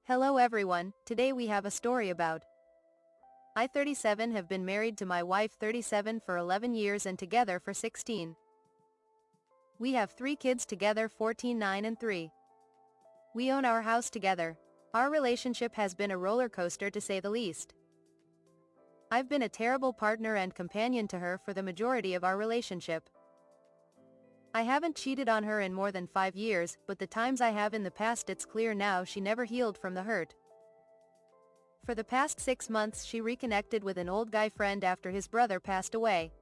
Hello everyone, today we have a story about I 37 have been married to my wife 37 for 11 years and together for 16. We have 3 kids together 14, 9 and 3. We own our house together. Our relationship has been a roller coaster to say the least. I've been a terrible partner and companion to her for the majority of our relationship. I haven't cheated on her in more than 5 years, but the times I have in the past it's clear now she never healed from the hurt. For the past 6 months she reconnected with an old guy friend after his brother passed away.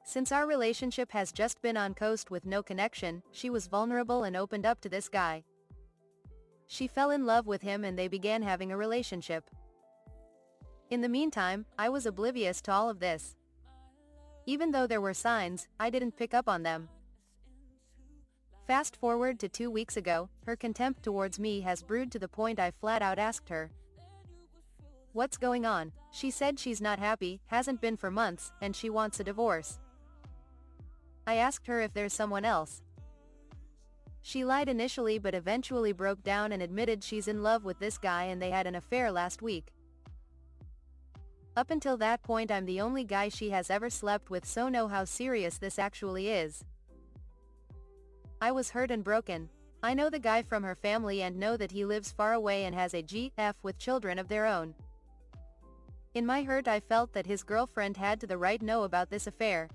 Since our relationship has just been on coast with no connection, she was vulnerable and opened up to this guy. She fell in love with him and they began having a relationship. In the meantime, I was oblivious to all of this. Even though there were signs, I didn't pick up on them. Fast forward to 2 weeks ago, her contempt towards me has brewed to the point I flat out asked her, "What's going on?" She said she's not happy, hasn't been for months, and she wants a divorce. I asked her if there's someone else. She lied initially but eventually broke down and admitted she's in love with this guy and they had an affair last week. Up until that point I'm the only guy she has ever slept with, so know how serious this actually is. I was hurt and broken. I know the guy from her family and know that he lives far away and has a GF with children of their own. In my hurt I felt that his girlfriend had to the right know about this affair.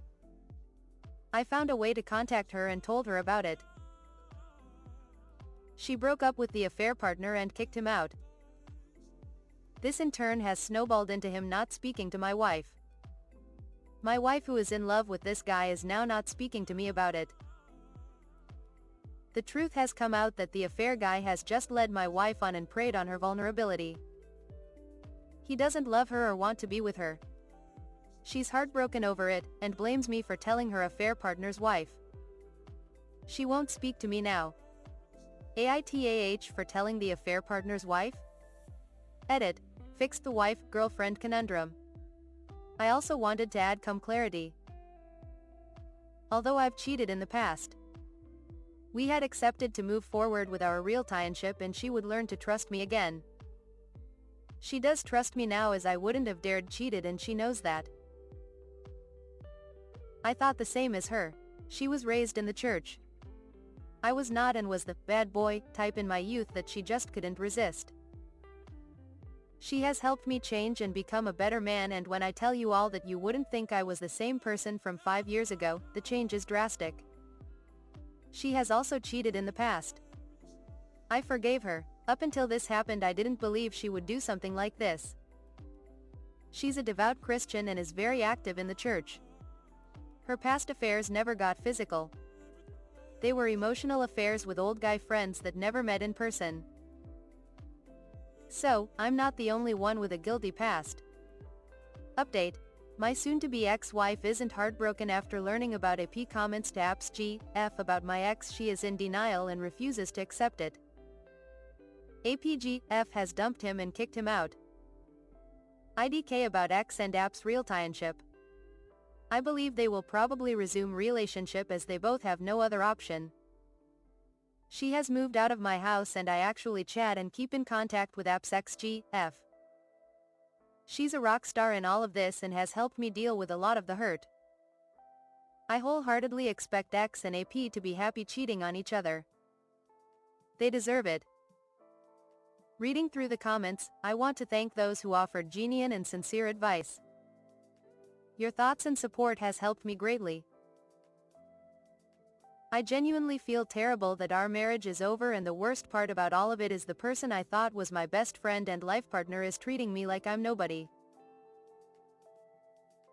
I found a way to contact her and told her about it. She broke up with the affair partner and kicked him out. This in turn has snowballed into him not speaking to my wife. My wife, who is in love with this guy, is now not speaking to me about it. The truth has come out that the affair guy has just led my wife on and preyed on her vulnerability. He doesn't love her or want to be with her. She's heartbroken over it, and blames me for telling her affair partner's wife. She won't speak to me now. AITAH for telling the affair partner's wife? Edit. Fixed the wife-girlfriend conundrum. I also wanted to add some clarity. Although I've cheated in the past, we had accepted to move forward with our relationship and she would learn to trust me again. She does trust me now, as I wouldn't have dared cheated and she knows that. I thought the same as her. She was raised in the church. I was not, and was the bad boy type in my youth that she just couldn't resist. She has helped me change and become a better man, and when I tell you all that you wouldn't think I was the same person from 5 years ago, the change is drastic. She has also cheated in the past. I forgave her. Up until this happened I didn't believe she would do something like this. She's a devout Christian and is very active in the church. Her past affairs never got physical. They were emotional affairs with old guy friends that never met in person. So, I'm not the only one with a guilty past. Update. My soon-to-be ex-wife isn't heartbroken after learning about AP comments to apps GF about my ex. She is in denial and refuses to accept it. APGF has dumped him and kicked him out. IDK about ex and app's relationship. I believe they will probably resume relationship as they both have no other option. She has moved out of my house and I actually chat and keep in contact with app's XGF. She's a rock star in all of this and has helped me deal with a lot of the hurt. I wholeheartedly expect X and AP to be happy cheating on each other. They deserve it. Reading through the comments, I want to thank those who offered genuine and sincere advice. Your thoughts and support has helped me greatly. I genuinely feel terrible that our marriage is over, and the worst part about all of it is the person I thought was my best friend and life partner is treating me like I'm nobody.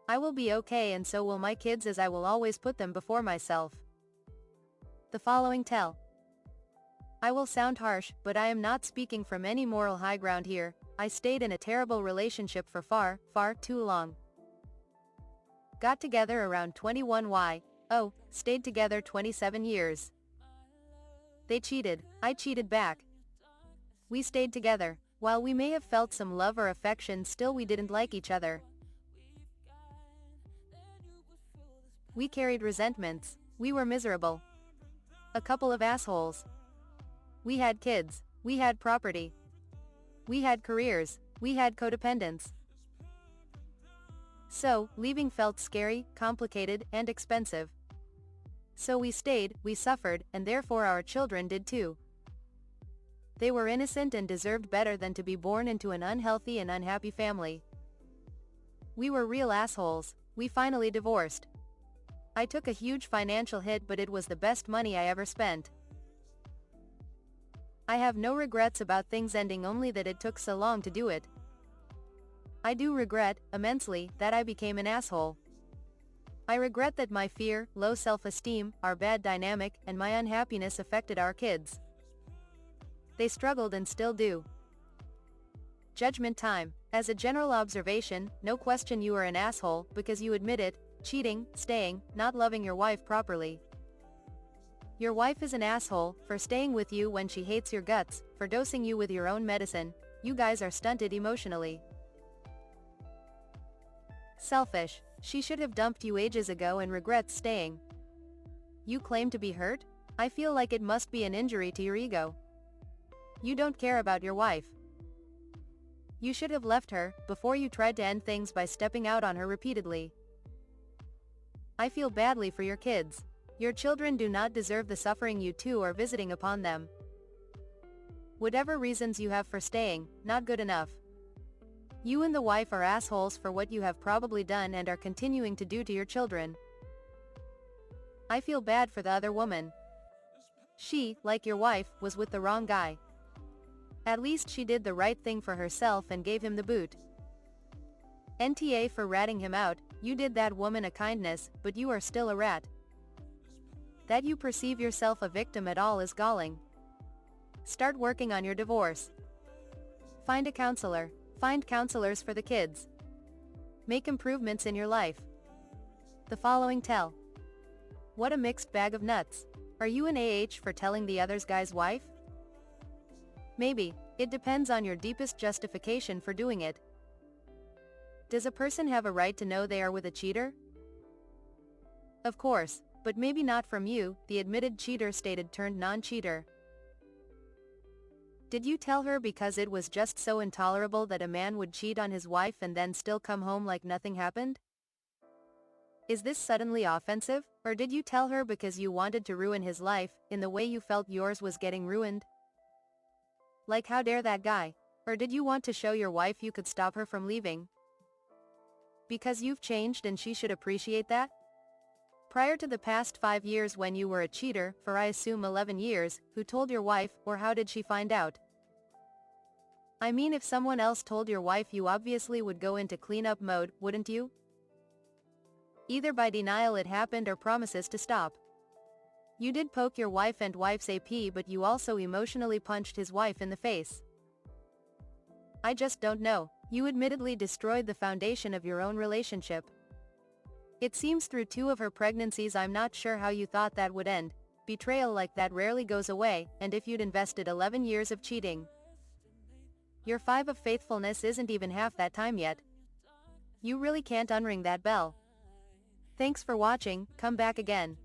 I will be okay, and so will my kids, as I will always put them before myself. The following tell. I will sound harsh, but I am not speaking from any moral high ground here. I stayed in a terrible relationship for far, far too long. Got together around 21 stayed together 27 years. They cheated, I cheated back. We stayed together. While we may have felt some love or affection, still we didn't like each other. We carried resentments. We were miserable. A couple of assholes. We had kids. We had property. We had careers. We had codependence. So, leaving felt scary, complicated, and expensive. So we stayed, we suffered, and therefore our children did too. They were innocent and deserved better than to be born into an unhealthy and unhappy family. We were real assholes. We finally divorced. I took a huge financial hit, but it was the best money I ever spent. I have no regrets about things ending, only that it took so long to do it. I do regret, immensely, that I became an asshole. I regret that my fear, low self-esteem, our bad dynamic, and my unhappiness affected our kids. They struggled and still do. Judgment time. As a general observation, no question you are an asshole, because you admit it: cheating, staying, not loving your wife properly. Your wife is an asshole, for staying with you when she hates your guts, for dosing you with your own medicine. You guys are stunted emotionally. Selfish. She should have dumped you ages ago and regrets staying. You claim to be hurt? I feel like it must be an injury to your ego. You don't care about your wife. You should have left her, before you tried to end things by stepping out on her repeatedly. I feel badly for your kids. Your children do not deserve the suffering you two are visiting upon them. Whatever reasons you have for staying, not good enough. You and the wife are assholes for what you have probably done and are continuing to do to your children. I feel bad for the other woman. She, like your wife, was with the wrong guy. At least she did the right thing for herself and gave him the boot. NTA for ratting him out. You did that woman a kindness, but you are still a rat. That you perceive yourself a victim at all is galling. Start working on your divorce. Find a counselor. Find counselors for the kids. Make improvements in your life. The following tell. What a mixed bag of nuts. Are you an for telling the other guy's wife? Maybe. It depends on your deepest justification for doing it. Does a person have a right to know they are with a cheater? Of course, but maybe not from you, the admitted cheater stated turned non-cheater. Did you tell her because it was just so intolerable that a man would cheat on his wife and then still come home like nothing happened? Is this suddenly offensive, or did you tell her because you wanted to ruin his life, in the way you felt yours was getting ruined? Like, how dare that guy? Or did you want to show your wife you could stop her from leaving? Because you've changed and she should appreciate that? Prior to the past 5 years when you were a cheater, for I assume 11 years, who told your wife, or how did she find out? I mean, if someone else told your wife, you obviously would go into cleanup mode, wouldn't you? Either by denial it happened or promises to stop. You did poke your wife and wife's AP, but you also emotionally punched his wife in the face. I just don't know. You admittedly destroyed the foundation of your own relationship. It seems through 2 of her pregnancies. I'm not sure how you thought that would end. Betrayal like that rarely goes away, and if you'd invested 11 years of cheating, your 5 of faithfulness isn't even half that time yet. You really can't unring that bell. Thanks for watching, come back again.